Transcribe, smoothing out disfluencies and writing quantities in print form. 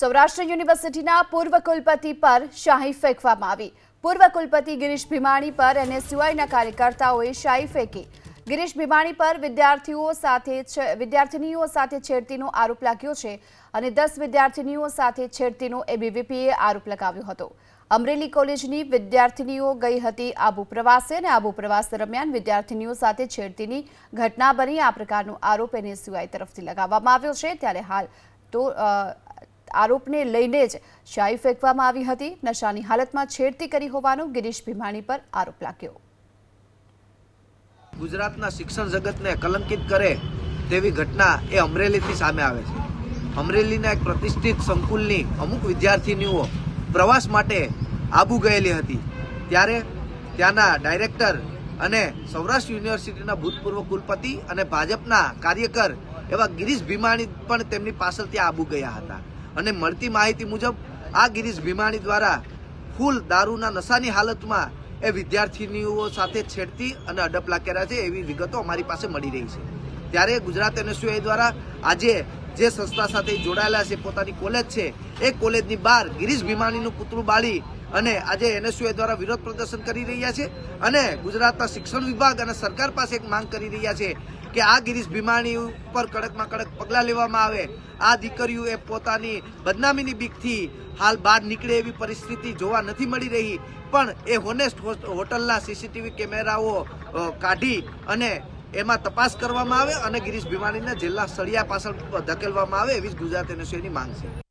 સૌરાષ્ટ્ર યુનિવર્સિટીના પૂર્વ કુલપતિ પર શાહી ફેંકવામાં આવી। પૂર્વ કુલપતિ ગિરીશ ભીમાણી પર એનએસયુઆઈના કાર્યકર્તાઓએ શાહી ફેંકી। ગિરીશ ભીમાણી પર વિદ્યાર્થીનીઓ સાથે છેડતીનો આરોપ લાગ્યો છે અને 10 વિદ્યાર્થીનીઓ સાથે છેડતીનો એબીવીપીએ આરોપ લગાવ્યો હતો। અમરેલી કોલેજની વિદ્યાર્થીનીઓ ગઈ હતી આબુ પ્રવાસે અને આબુ પ્રવાસ દરમિયાન વિદ્યાર્થીનીઓ સાથે છેડતીની ઘટના બની। આ પ્રકારનો આરોપ એનએસયુઆઈ તરફથી લગાવવામાં આવ્યો છે। ત્યારે હાલ તો આરોપને લઈને જ શાહી ફેંકવામાં આવી હતી। નશાની હાલતમાં છેડતી કરી હોવાનો ગિરીશ ભીમાણી પર આરોપ લાગ્યો। ગુજરાતના શિક્ષણ જગતને કલંકિત કરે તેવી ઘટના એ અમરેલીથી સામે આવે છે। અમરેલીના એક પ્રતિષ્ઠિત સંકુલની અમુક વિદ્યાર્થીનીઓ પ્રવાસ માટે આબુ ગયેલી હતી। ત્યારે ત્યાંના ડાયરેક્ટર અને સૌરાષ્ટ્ર યુનિવર્સિટીના ભૂતપૂર્વ કુલપતિ અને ભાજપના કાર્યકર એવા ગિરીશ ભીમાણી પણ તેમની પાછળ ત્યાં આબુ ગયા હતા અને મળતી માહિતી મુજબ આ ગિરીશ ભીમાણી દ્વારા ફૂલ દારૂના નશાની હાલતમાં એ વિદ્યાર્થીનીઓ સાથે છેડતી અને અડપલા કર્યા છે એવી વિગતો અમારી પાસે મળી રહી છે। ત્યારે ગુજરાત એનએસયુઆઈ દ્વારા આજે જે સંસ્થા સાથે જોડાયેલા છે પોતાની કોલેજ છે એ કોલેજની બહાર ગિરીશ ભીમાણીનું પુતળું બાળી અને આજે એનએસયુઆઈ દ્વારા વિરોધ પ્રદર્શન કરી રહ્યા છે અને ગુજરાતના શિક્ષણ વિભાગ અને સરકાર પાસે એક માંગ કરી રહ્યા છે કે આ ગિરીશ ભીમાણી ઉપર કડકમાં કડક પગલાં લેવામાં આવે। આ દીકરીઓ એ પોતાની બદનામીની બીકથી હાલ બહાર નીકળે એવી પરિસ્થિતિ જોવા નથી મળી રહી, પણ એ હોનેસ્ટ હોટલના સીસીટીવી કેમેરાઓ કાઢી અને એમાં તપાસ કરવામાં આવે અને ગિરીશ ભીમાણીને જેલના સળિયા પાછળ ધકેલવામાં આવે એવી જ ગુજરાત એનએસયુઆઈની માંગ છે।